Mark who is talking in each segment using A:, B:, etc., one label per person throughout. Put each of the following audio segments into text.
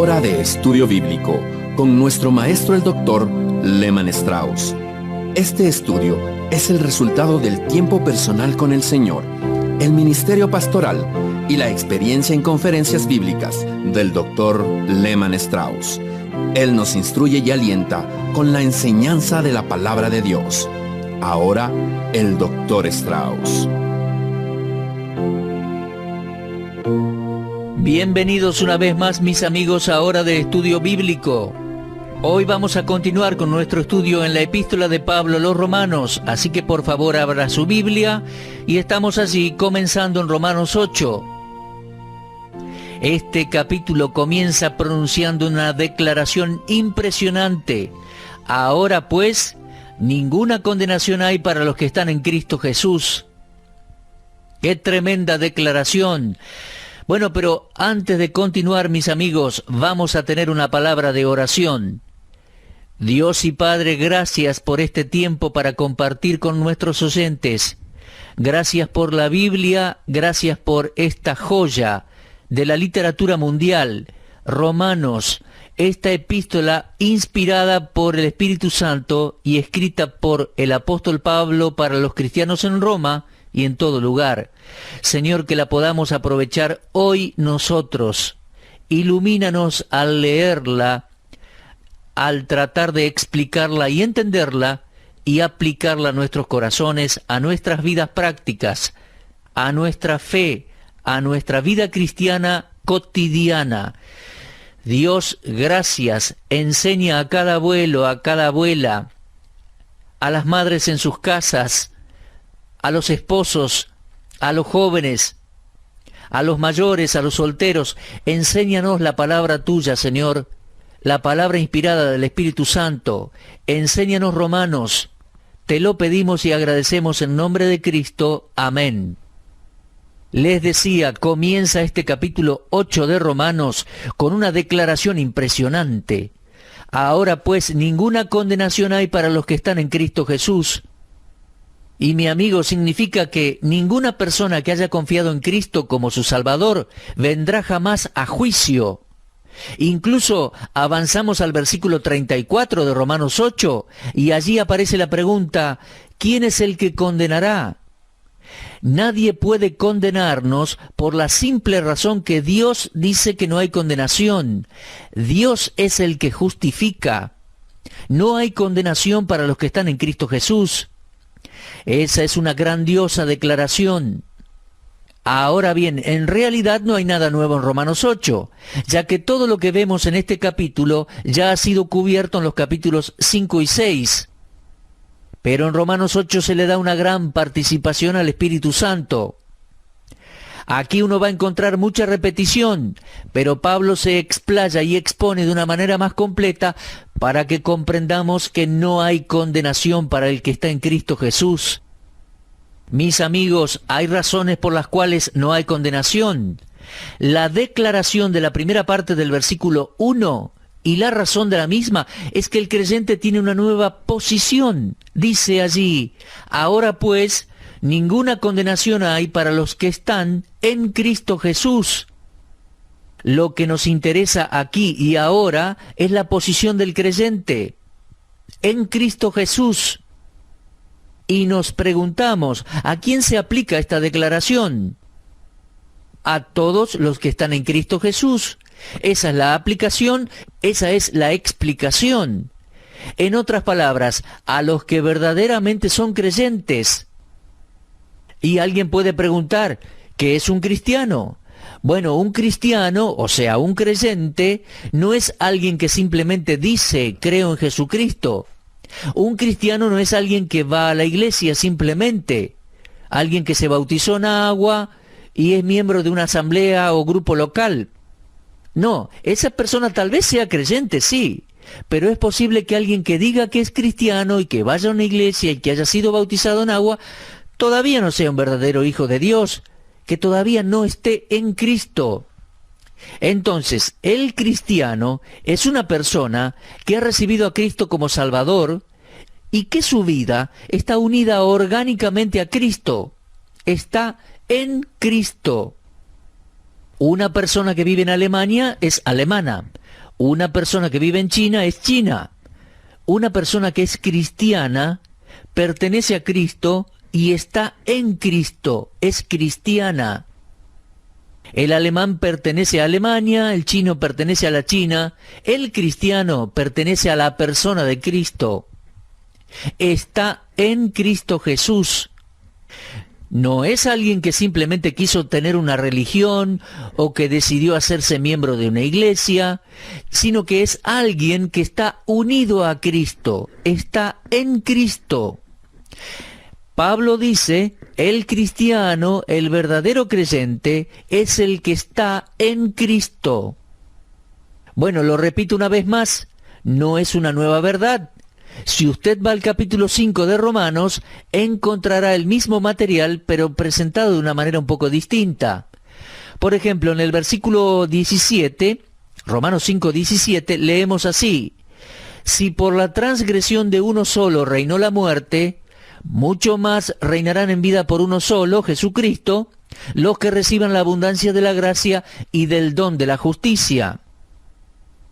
A: Hora de Estudio Bíblico con nuestro maestro el Dr. Lehman Strauss. Este estudio es el resultado del tiempo personal con el Señor, el ministerio pastoral y la experiencia en conferencias bíblicas del Dr. Lehman Strauss. Él nos instruye y alienta con la enseñanza de la palabra de Dios. Ahora, el Dr. Strauss.
B: Bienvenidos una vez más, mis amigos, a Hora de Estudio Bíblico. Hoy vamos a continuar con nuestro estudio en la epístola de Pablo a los Romanos, así que por favor abra su Biblia y estamos allí comenzando en Romanos 8. Este capítulo comienza pronunciando una declaración impresionante. Ahora pues, ninguna condenación hay para los que están en Cristo Jesús. ¡Qué tremenda declaración! Bueno, pero antes de continuar, mis amigos, vamos a tener una palabra de oración. Dios y Padre, gracias por este tiempo para compartir con nuestros oyentes. Gracias por la Biblia, gracias por esta joya de la literatura mundial, Romanos, esta epístola inspirada por el Espíritu Santo y escrita por el apóstol Pablo para los cristianos en Roma y en todo lugar. Señor, que la podamos aprovechar hoy nosotros. Ilumínanos al leerla, al tratar de explicarla y entenderla y aplicarla a nuestros corazones, a nuestras vidas prácticas, a nuestra fe, a nuestra vida cristiana cotidiana. Dios, gracias. Enseña a cada abuelo, a cada abuela, a las madres en sus casas, a los esposos, a los jóvenes, a los mayores, a los solteros. Enséñanos la palabra tuya, Señor, la palabra inspirada del Espíritu Santo. Enséñanos Romanos. Te lo pedimos y agradecemos en nombre de Cristo. Amén. Les decía, comienza este capítulo 8 de Romanos con una declaración impresionante. Ahora pues, ninguna condenación hay para los que están en Cristo Jesús. Y mi amigo, significa que ninguna persona que haya confiado en Cristo como su Salvador vendrá jamás a juicio. Incluso avanzamos al versículo 34 de Romanos 8 y allí aparece la pregunta, ¿quién es el que condenará? Nadie puede condenarnos por la simple razón que Dios dice que no hay condenación. Dios es el que justifica. No hay condenación para los que están en Cristo Jesús. Esa es una grandiosa declaración. Ahora bien, en realidad no hay nada nuevo en Romanos 8, ya que todo lo que vemos en este capítulo ya ha sido cubierto en los capítulos 5 y 6. Pero en Romanos 8 se le da una gran participación al Espíritu Santo. Aquí uno va a encontrar mucha repetición, pero Pablo se explaya y expone de una manera más completa para que comprendamos que no hay condenación para el que está en Cristo Jesús. Mis amigos, hay razones por las cuales no hay condenación. La declaración de la primera parte del versículo 1 y la razón de la misma es que el creyente tiene una nueva posición. Dice allí, ahora pues, ninguna condenación hay para los que están en Cristo Jesús. Lo que nos interesa aquí y ahora es la posición del creyente en Cristo Jesús. Y nos preguntamos, ¿a quién se aplica esta declaración? A todos los que están en Cristo Jesús. Esa es la aplicación, esa es la explicación. En otras palabras, a los que verdaderamente son creyentes. Y alguien puede preguntar, ¿qué es un cristiano? Bueno, un cristiano, o sea, un creyente, no es alguien que simplemente dice, creo en Jesucristo. Un cristiano no es alguien que va a la iglesia simplemente, alguien que se bautizó en agua y es miembro de una asamblea o grupo local. No, esa persona tal vez sea creyente, sí, pero es posible que alguien que diga que es cristiano y que vaya a una iglesia y que haya sido bautizado en agua, todavía no sea un verdadero hijo de Dios, que todavía no esté en Cristo. Entonces, el cristiano es una persona que ha recibido a Cristo como Salvador y que su vida está unida orgánicamente a Cristo. Está en Cristo. Una persona que vive en Alemania es alemana. Una persona que vive en China es china. Una persona que es cristiana pertenece a Cristo y está en Cristo, es cristiana. El alemán pertenece a Alemania, el chino pertenece a la China, el cristiano pertenece a la persona de Cristo. Está en Cristo Jesús. No es alguien que simplemente quiso tener una religión o que decidió hacerse miembro de una iglesia, sino que es alguien que está unido a Cristo, está en Cristo. Pablo dice, el cristiano, el verdadero creyente, es el que está en Cristo. Bueno, lo repito una vez más, no es una nueva verdad. Si usted va al capítulo 5 de Romanos, encontrará el mismo material, pero presentado de una manera un poco distinta. Por ejemplo, en el versículo 17, Romanos 5:17, leemos así: si por la transgresión de uno solo reinó la muerte, mucho más reinarán en vida por uno solo, Jesucristo, los que reciban la abundancia de la gracia y del don de la justicia.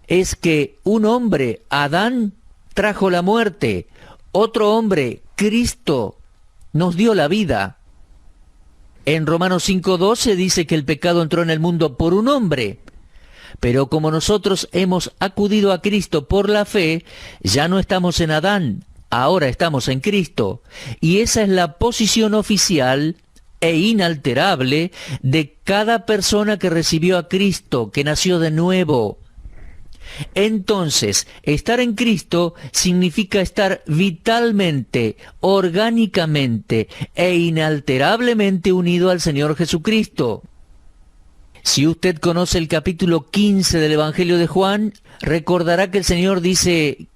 B: Es que un hombre, Adán, trajo la muerte, otro hombre, Cristo, nos dio la vida. En Romanos 5:12 dice que el pecado entró en el mundo por un hombre, pero como nosotros hemos acudido a Cristo por la fe, ya no estamos en Adán, ahora estamos en Cristo. Y esa es la posición oficial e inalterable de cada persona que recibió a Cristo, que nació de nuevo. Entonces, estar en Cristo significa estar vitalmente, orgánicamente e inalterablemente unido al Señor Jesucristo. Si usted conoce el capítulo 15 del Evangelio de Juan, recordará que el Señor dice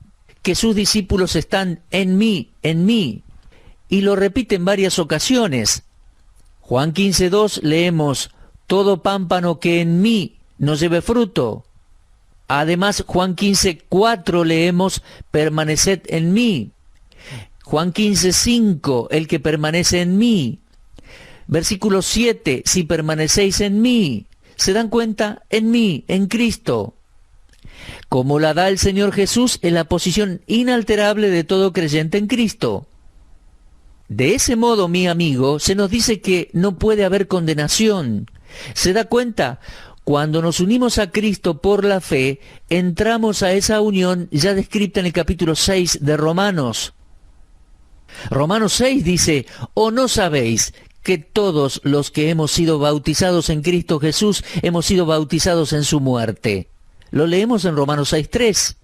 B: que sus discípulos están en mí, y lo repite en varias ocasiones. Juan 15:2 leemos, todo pámpano que en mí no lleve fruto. Además, Juan 15:4 leemos, permaneced en mí. Juan 15:5, el que permanece en mí. Versículo 7, si permanecéis en mí. ¿Se dan cuenta? En mí, en Cristo. Como la da el Señor Jesús en la posición inalterable de todo creyente en Cristo. De ese modo, mi amigo, se nos dice que no puede haber condenación. ¿Se da cuenta? Cuando nos unimos a Cristo por la fe, entramos a esa unión ya descrita en el capítulo 6 de Romanos. Romanos 6 dice, ¿o no sabéis que todos los que hemos sido bautizados en Cristo Jesús hemos sido bautizados en su muerte? Lo leemos en Romanos 6:3.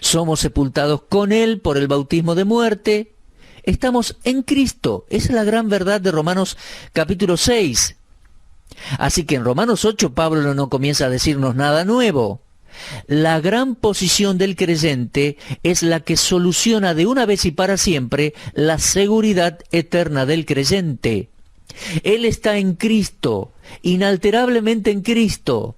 B: Somos sepultados con Él por el bautismo de muerte. Estamos en Cristo. Esa es la gran verdad de Romanos capítulo 6. Así que en Romanos 8 Pablo no comienza a decirnos nada nuevo. La gran posición del creyente es la que soluciona de una vez y para siempre la seguridad eterna del creyente. Él está en Cristo, inalterablemente en Cristo.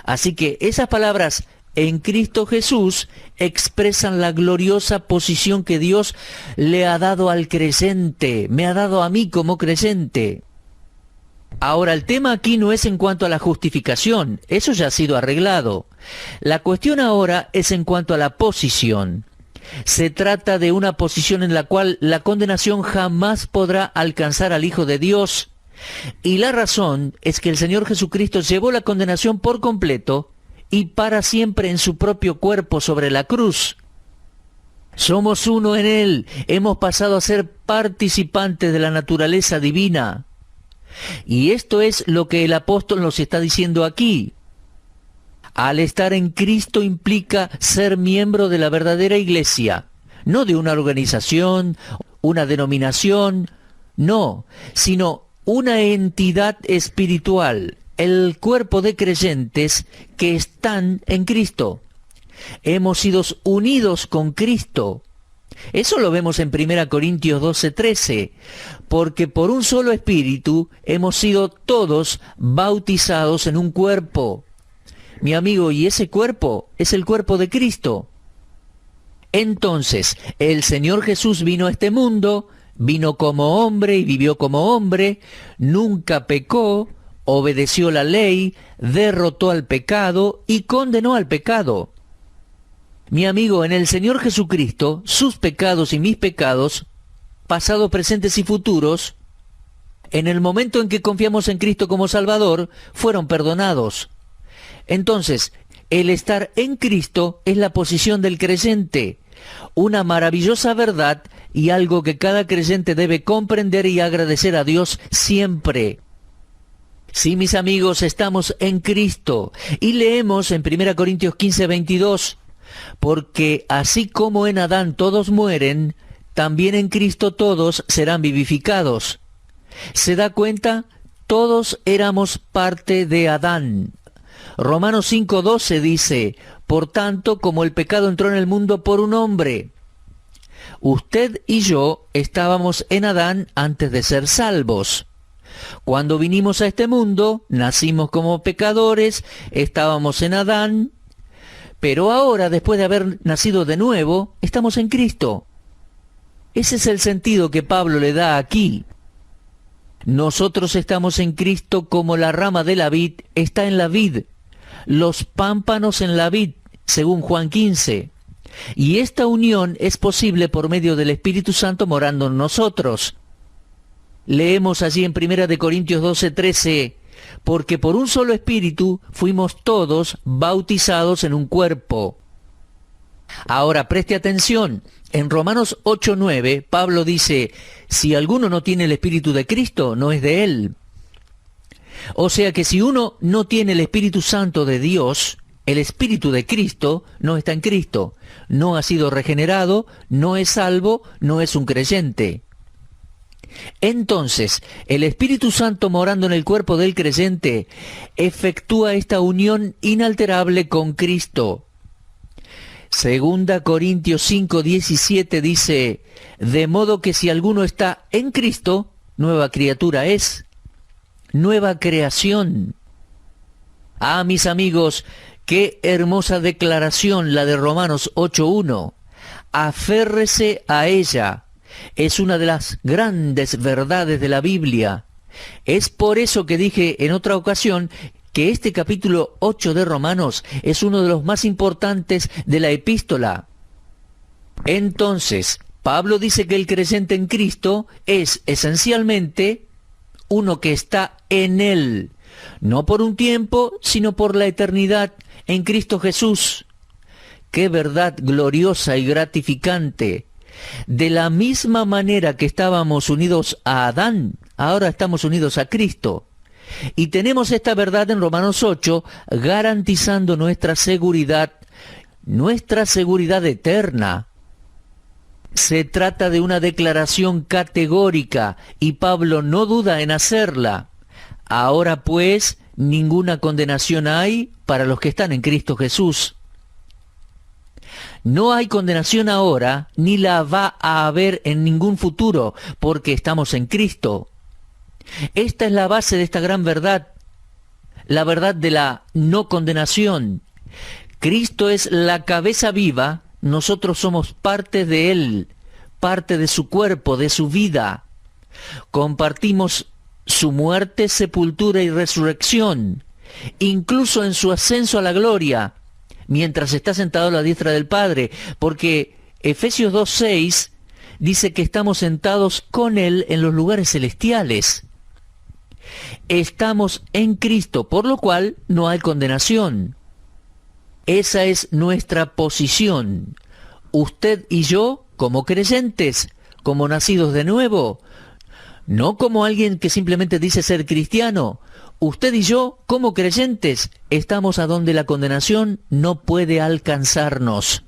B: Así que esas palabras, en Cristo Jesús, expresan la gloriosa posición que Dios le ha dado al creyente, me ha dado a mí como creyente. Ahora, el tema aquí no es en cuanto a la justificación, eso ya ha sido arreglado. La cuestión ahora es en cuanto a la posición. Se trata de una posición en la cual la condenación jamás podrá alcanzar al Hijo de Dios. Y la razón es que el Señor Jesucristo llevó la condenación por completo y para siempre en su propio cuerpo sobre la cruz. Somos uno en Él, hemos pasado a ser participantes de la naturaleza divina. Y esto es lo que el apóstol nos está diciendo aquí. Al estar en Cristo implica ser miembro de la verdadera iglesia, no de una organización, una denominación, no, sino una entidad espiritual, el cuerpo de creyentes que están en Cristo. Hemos sido unidos con Cristo. Eso lo vemos en 1 Corintios 12:13, porque por un solo espíritu hemos sido todos bautizados en un cuerpo. Mi amigo, y ese cuerpo es el cuerpo de Cristo. Entonces, el Señor Jesús vino a este mundo, vino como hombre y vivió como hombre, nunca pecó, obedeció la ley, derrotó al pecado y condenó al pecado. Mi amigo, en el Señor Jesucristo, sus pecados y mis pecados, pasados, presentes y futuros, en el momento en que confiamos en Cristo como Salvador, fueron perdonados. Entonces, el estar en Cristo es la posición del creyente, una maravillosa verdad y algo que cada creyente debe comprender y agradecer a Dios siempre. Sí, mis amigos, estamos en Cristo y leemos en 1 Corintios 15, 22, porque así como en Adán todos mueren, también en Cristo todos serán vivificados. ¿Se da cuenta? Todos éramos parte de Adán. Romanos 5:12 dice, por tanto, como el pecado entró en el mundo por un hombre, usted y yo estábamos en Adán antes de ser salvos. Cuando vinimos a este mundo, nacimos como pecadores, estábamos en Adán, pero ahora, después de haber nacido de nuevo, estamos en Cristo. Ese es el sentido que Pablo le da aquí. Nosotros estamos en Cristo como la rama de la vid está en la vid, los pámpanos en la vid, según Juan 15. Y esta unión es posible por medio del Espíritu Santo morando en nosotros. Leemos allí en 1 Corintios 12:13, porque por un solo Espíritu fuimos todos bautizados en un cuerpo. Ahora preste atención, en Romanos 8:9 Pablo dice, si alguno no tiene el Espíritu de Cristo, no es de él. O sea que si uno no tiene el Espíritu Santo de Dios, el Espíritu de Cristo no está en Cristo, no ha sido regenerado, no es salvo, no es un creyente. Entonces, el Espíritu Santo morando en el cuerpo del creyente efectúa esta unión inalterable con Cristo. Segunda Corintios 5:17 dice, de modo que si alguno está en Cristo, nueva criatura es, nueva creación. Ah, mis amigos, qué hermosa declaración la de Romanos 8:1. Aférrese a ella. Es una de las grandes verdades de la Biblia. Es por eso que dije en otra ocasión que este capítulo 8 de Romanos es uno de los más importantes de la epístola. Entonces, Pablo dice que el creyente en Cristo es esencialmente uno que está en Él, no por un tiempo, sino por la eternidad en Cristo Jesús. ¡Qué verdad gloriosa y gratificante! De la misma manera que estábamos unidos a Adán, ahora estamos unidos a Cristo. Y tenemos esta verdad en Romanos 8, garantizando nuestra seguridad eterna. Se trata de una declaración categórica y Pablo no duda en hacerla. Ahora pues, ninguna condenación hay para los que están en Cristo Jesús. No hay condenación ahora, ni la va a haber en ningún futuro, porque estamos en Cristo. Esta es la base de esta gran verdad, la verdad de la no condenación. Cristo es la cabeza viva, nosotros somos parte de Él, parte de su cuerpo, de su vida. Compartimos su muerte, sepultura y resurrección, incluso en su ascenso a la gloria, mientras está sentado a la diestra del Padre, porque Efesios 2:6 dice que estamos sentados con Él en los lugares celestiales. Estamos en Cristo, por lo cual no hay condenación. Esa es nuestra posición. Usted y yo, como creyentes, como nacidos de nuevo, no como alguien que simplemente dice ser cristiano. Usted y yo, como creyentes, estamos a donde la condenación no puede alcanzarnos.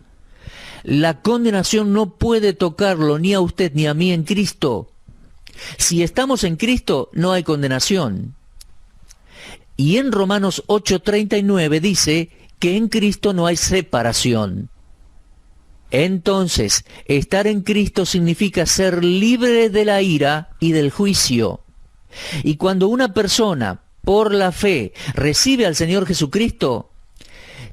B: La condenación no puede tocarlo ni a usted ni a mí en Cristo. Si estamos en Cristo, no hay condenación. Y en Romanos 8:39 dice que en Cristo no hay separación. Entonces, estar en Cristo significa ser libre de la ira y del juicio. Y cuando una persona, por la fe, recibe al Señor Jesucristo,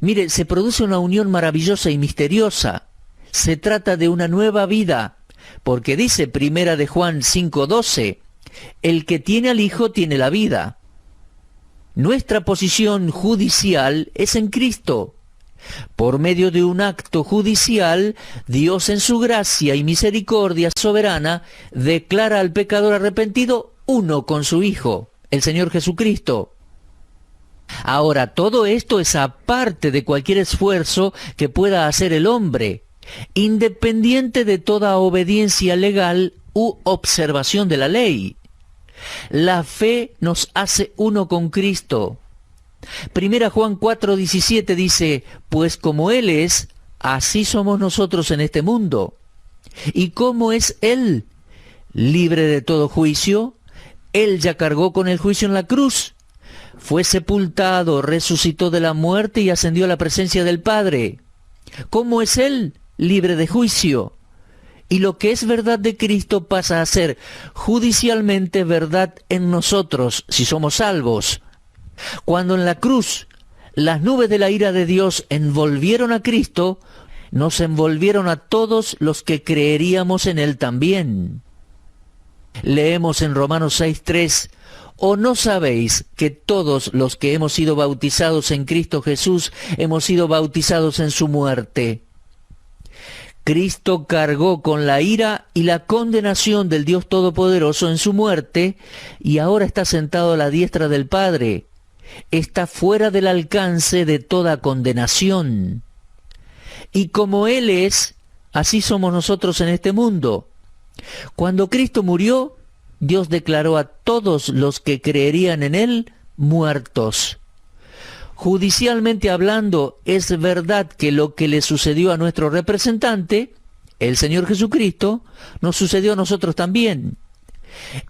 B: mire, se produce una unión maravillosa y misteriosa. Se trata de una nueva vida, porque dice 1 de Juan 5:12, el que tiene al Hijo tiene la vida. Nuestra posición judicial es en Cristo. Por medio de un acto judicial, Dios en su gracia y misericordia soberana declara al pecador arrepentido uno con su Hijo, el Señor Jesucristo. Ahora, todo esto es aparte de cualquier esfuerzo que pueda hacer el hombre, independiente de toda obediencia legal u observación de la ley. La fe nos hace uno con Cristo. Primera Juan 4:17 dice, pues como Él es, así somos nosotros en este mundo. ¿Y cómo es Él? Libre de todo juicio. Él ya cargó con el juicio en la cruz. Fue sepultado, resucitó de la muerte y ascendió a la presencia del Padre. ¿Cómo es Él? Libre de juicio. Y lo que es verdad de Cristo pasa a ser judicialmente verdad en nosotros, si somos salvos. Cuando en la cruz las nubes de la ira de Dios envolvieron a Cristo, nos envolvieron a todos los que creeríamos en Él también. Leemos en Romanos 6:3, ¿o no sabéis que todos los que hemos sido bautizados en Cristo Jesús hemos sido bautizados en su muerte? Cristo cargó con la ira y la condenación del Dios Todopoderoso en su muerte y ahora está sentado a la diestra del Padre. Está fuera del alcance de toda condenación. Y como Él es, así somos nosotros en este mundo. Cuando Cristo murió, Dios declaró a todos los que creerían en Él muertos. Judicialmente hablando, es verdad que lo que le sucedió a nuestro representante, el Señor Jesucristo, nos sucedió a nosotros también.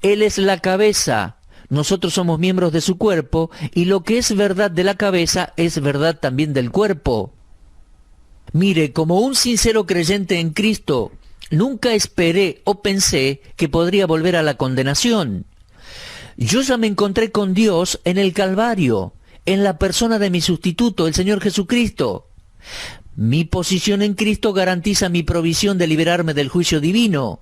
B: Él es la cabeza, nosotros somos miembros de su cuerpo, y lo que es verdad de la cabeza es verdad también del cuerpo. Mire, como un sincero creyente en Cristo, nunca esperé o pensé que podría volver a la condenación. Yo ya me encontré con Dios en el Calvario, en la persona de mi sustituto, el Señor Jesucristo. Mi posición en Cristo garantiza mi provisión de liberarme del juicio divino.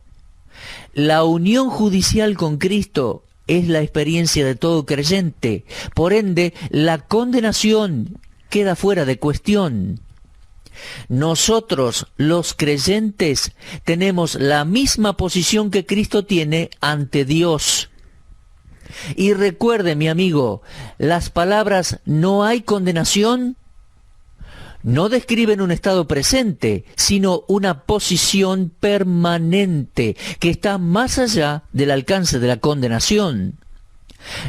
B: La unión judicial con Cristo es la experiencia de todo creyente. Por ende, la condenación queda fuera de cuestión. Nosotros, los creyentes, tenemos la misma posición que Cristo tiene ante Dios. Y recuerde, mi amigo, las palabras "no hay condenación" no describen un estado presente, sino una posición permanente que está más allá del alcance de la condenación.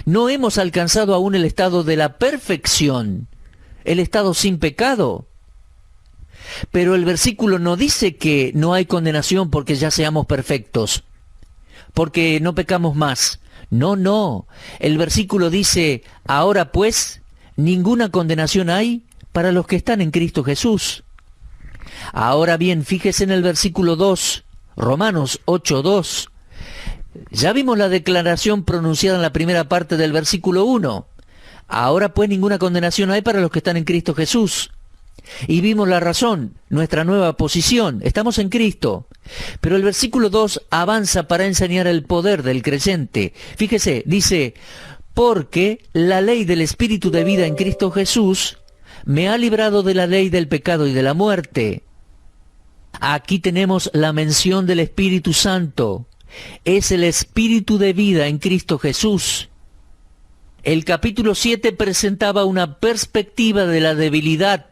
B: No hemos alcanzado aún el estado de la perfección, el estado sin pecado. Pero el versículo no dice que no hay condenación porque ya seamos perfectos, porque no pecamos más. No. El versículo dice, ahora pues, ninguna condenación hay para los que están en Cristo Jesús. Ahora bien, fíjese en el versículo 2, Romanos 8:2. Ya vimos la declaración pronunciada en la primera parte del versículo 1. Ahora pues ninguna condenación hay para los que están en Cristo Jesús. Y vimos la razón, nuestra nueva posición, estamos en Cristo. Pero el versículo 2 avanza para enseñar el poder del creyente. Fíjese, dice, porque la ley del Espíritu de vida en Cristo Jesús me ha librado de la ley del pecado y de la muerte. Aquí tenemos la mención del Espíritu Santo. Es el Espíritu de vida en Cristo Jesús. El capítulo 7 presentaba una perspectiva de la debilidad.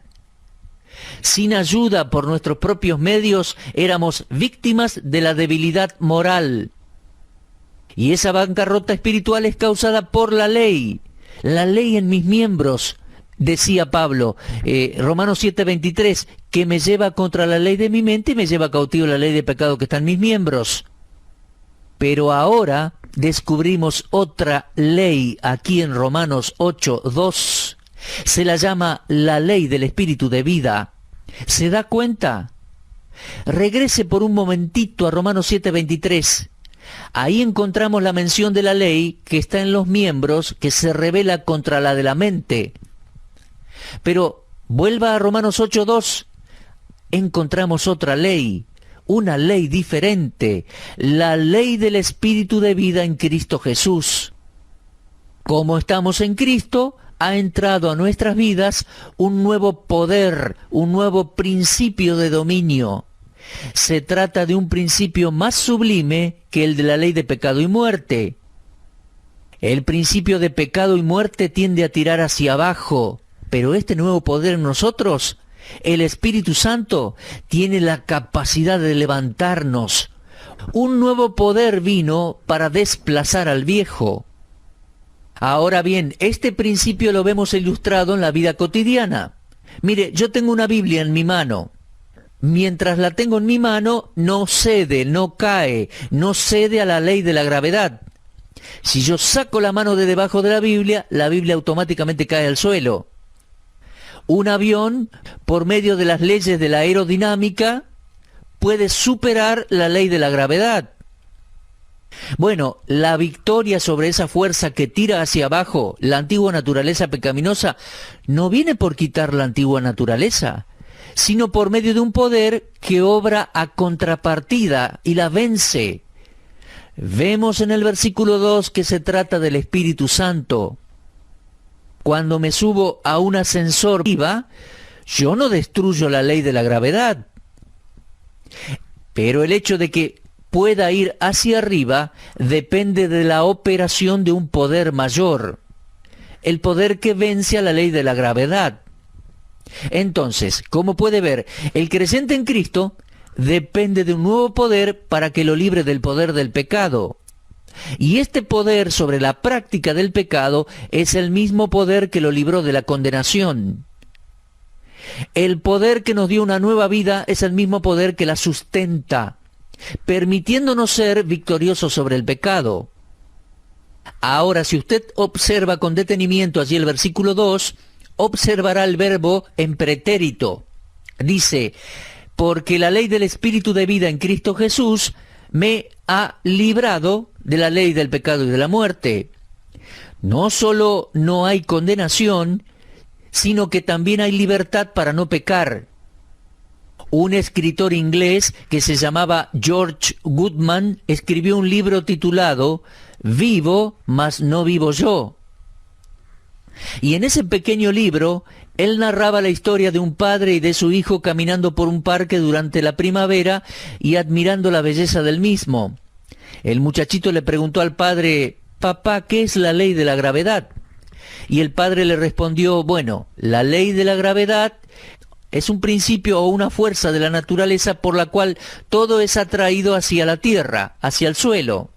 B: Sin ayuda por nuestros propios medios, éramos víctimas de la debilidad moral. Y esa bancarrota espiritual es causada por la ley en mis miembros, decía Pablo, Romanos 7:23, que me lleva contra la ley de mi mente y me lleva cautivo la ley de pecado que está en mis miembros. Pero ahora descubrimos otra ley aquí en Romanos 8:2. Se la llama la ley del Espíritu de vida. ¿Se da cuenta? Regrese por un momentito a Romanos 7:23. Ahí encontramos la mención de la ley que está en los miembros, que se revela contra la de la mente. Pero vuelva a Romanos 8:2. Encontramos otra ley, una ley diferente, la ley del Espíritu de vida en Cristo Jesús. Como estamos en Cristo, ha entrado a nuestras vidas un nuevo poder, un nuevo principio de dominio. Se trata de un principio más sublime que el de la ley de pecado y muerte. El principio de pecado y muerte tiende a tirar hacia abajo, pero este nuevo poder en nosotros, el Espíritu Santo, tiene la capacidad de levantarnos. Un nuevo poder vino para desplazar al viejo. Ahora bien, este principio lo vemos ilustrado en la vida cotidiana. Mire, yo tengo una Biblia en mi mano. Mientras la tengo en mi mano, no cede, no cae, no cede a la ley de la gravedad. Si yo saco la mano de debajo de la Biblia automáticamente cae al suelo. Un avión, por medio de las leyes de la aerodinámica, puede superar la ley de la gravedad. Bueno, la victoria sobre esa fuerza que tira hacia abajo la antigua naturaleza pecaminosa no viene por quitar la antigua naturaleza, sino por medio de un poder que obra a contrapartida y la vence. Vemos en el versículo 2 que se trata del Espíritu Santo. Cuando me subo a un ascensor viva, yo no destruyo la ley de la gravedad. Pero el hecho de que pueda ir hacia arriba depende de la operación de un poder mayor, el poder que vence a la ley de la gravedad. Entonces, como puede ver, el creyente en Cristo depende de un nuevo poder para que lo libre del poder del pecado. Y este poder sobre la práctica del pecado es el mismo poder que lo libró de la condenación. El poder que nos dio una nueva vida es el mismo poder que la sustenta, permitiéndonos ser victoriosos sobre el pecado. Ahora, si usted observa con detenimiento allí el versículo 2, observará el verbo en pretérito. Dice, porque la ley del Espíritu de vida en Cristo Jesús me ha librado de la ley del pecado y de la muerte. No solo no hay condenación, sino que también hay libertad para no pecar. Un escritor inglés que se llamaba George Goodman escribió un libro titulado Vivo, mas no vivo yo. Y en ese pequeño libro, él narraba la historia de un padre y de su hijo caminando por un parque durante la primavera y admirando la belleza del mismo. El muchachito le preguntó al padre, «Papá, ¿qué es la ley de la gravedad?» Y el padre le respondió, «Bueno, la ley de la gravedad es un principio o una fuerza de la naturaleza por la cual todo es atraído hacia la tierra, hacia el suelo.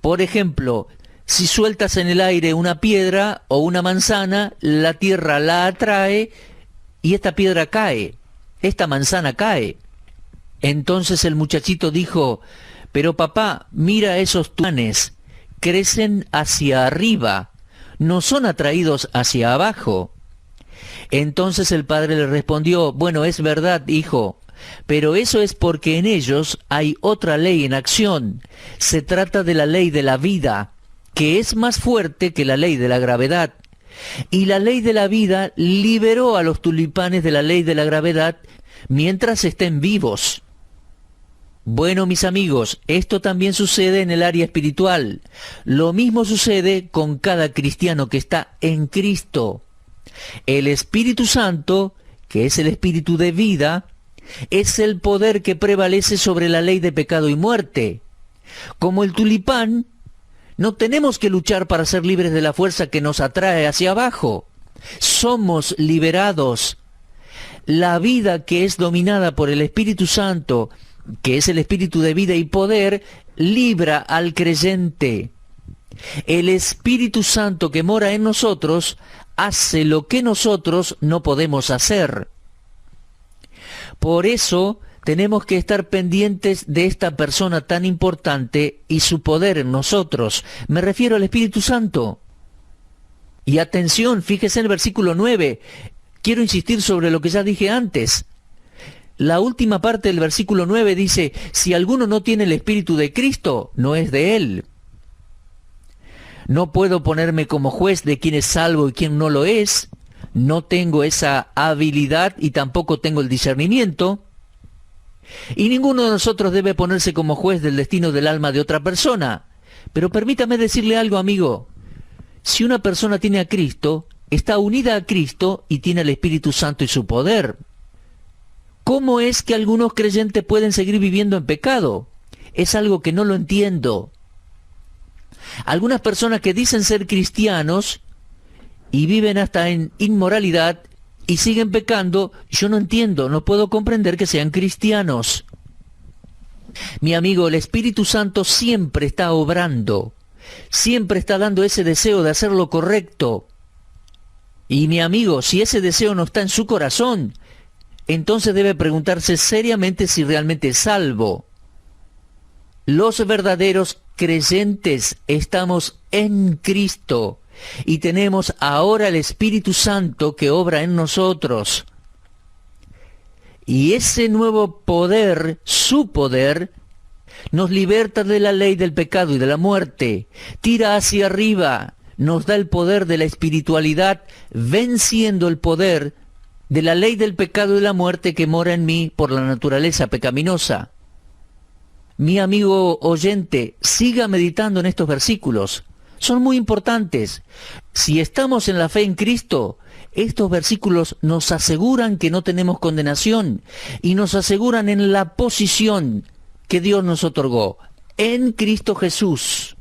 B: Por ejemplo, si sueltas en el aire una piedra o una manzana, la tierra la atrae y esta piedra cae, esta manzana cae». Entonces el muchachito dijo, «Pero papá, mira esos tucanes, crecen hacia arriba, no son atraídos hacia abajo». Entonces el padre le respondió, «Bueno, es verdad, hijo, pero eso es porque en ellos hay otra ley en acción. Se trata de la ley de la vida, que es más fuerte que la ley de la gravedad. Y la ley de la vida liberó a los tulipanes de la ley de la gravedad mientras estén vivos». Bueno, mis amigos, esto también sucede en el área espiritual. Lo mismo sucede con cada cristiano que está en Cristo. El Espíritu Santo, que es el Espíritu de vida, es el poder que prevalece sobre la ley de pecado y muerte. Como el tulipán, no tenemos que luchar para ser libres de la fuerza que nos atrae hacia abajo. Somos liberados. La vida que es dominada por el Espíritu Santo, que es el Espíritu de vida y poder, libra al creyente. El Espíritu Santo que mora en nosotros hace lo que nosotros no podemos hacer. Por eso tenemos que estar pendientes de esta persona tan importante y su poder en nosotros. Me refiero al Espíritu Santo. Y atención, fíjese en el versículo 9. Quiero insistir sobre lo que ya dije antes. La última parte del versículo 9 dice, si alguno no tiene el Espíritu de Cristo, no es de él. No puedo ponerme como juez de quién es salvo y quién no lo es. No tengo esa habilidad y tampoco tengo el discernimiento. Y ninguno de nosotros debe ponerse como juez del destino del alma de otra persona. Pero permítame decirle algo, amigo. Si una persona tiene a Cristo, está unida a Cristo y tiene el Espíritu Santo y su poder. ¿Cómo es que algunos creyentes pueden seguir viviendo en pecado? Es algo que no lo entiendo. Algunas personas que dicen ser cristianos y viven hasta en inmoralidad y siguen pecando, yo no entiendo, no puedo comprender que sean cristianos. Mi amigo, el Espíritu Santo siempre está obrando, siempre está dando ese deseo de hacer lo correcto. Y mi amigo, si ese deseo no está en su corazón, entonces debe preguntarse seriamente si realmente es salvo. Los verdaderos creyentes estamos en Cristo y tenemos ahora el Espíritu Santo que obra en nosotros. Y ese nuevo poder, su poder, nos liberta de la ley del pecado y de la muerte, tira hacia arriba, nos da el poder de la espiritualidad, venciendo el poder de la ley del pecado y la muerte que mora en mí por la naturaleza pecaminosa. Mi amigo oyente, siga meditando en estos versículos. Son muy importantes. Si estamos en la fe en Cristo, estos versículos nos aseguran que no tenemos condenación y nos aseguran en la posición que Dios nos otorgó en Cristo Jesús.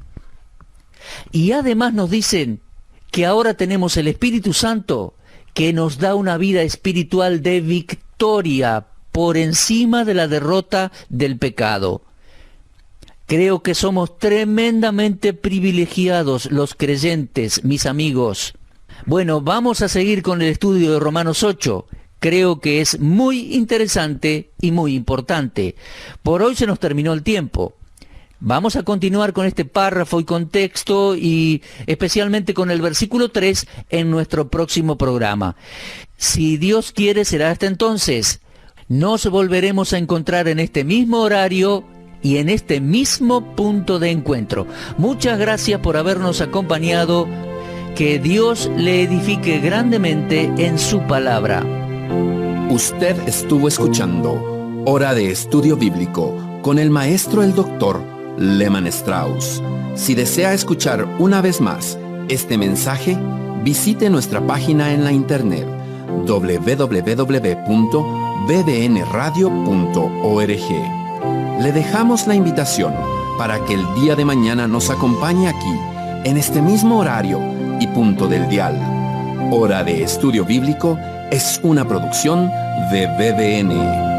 B: Y además nos dicen que ahora tenemos el Espíritu Santo que nos da una vida espiritual de victoria por encima de la derrota del pecado. Creo que somos tremendamente privilegiados los creyentes, mis amigos. Bueno, vamos a seguir con el estudio de Romanos 8. Creo que es muy interesante y muy importante. Por hoy se nos terminó el tiempo. Vamos a continuar con este párrafo y contexto y especialmente con el versículo 3 en nuestro próximo programa. Si Dios quiere, será hasta entonces. Nos volveremos a encontrar en este mismo horario y en este mismo punto de encuentro. Muchas gracias por habernos acompañado. Que Dios le edifique grandemente en su palabra.
A: Usted estuvo escuchando Hora de Estudio Bíblico con el maestro el doctor Lehman Strauss. Si desea escuchar una vez más este mensaje, visite nuestra página en la internet www.bbnradio.org. Le dejamos la invitación para que el día de mañana nos acompañe aquí, en este mismo horario y punto del dial. Hora de Estudio Bíblico es una producción de BBN.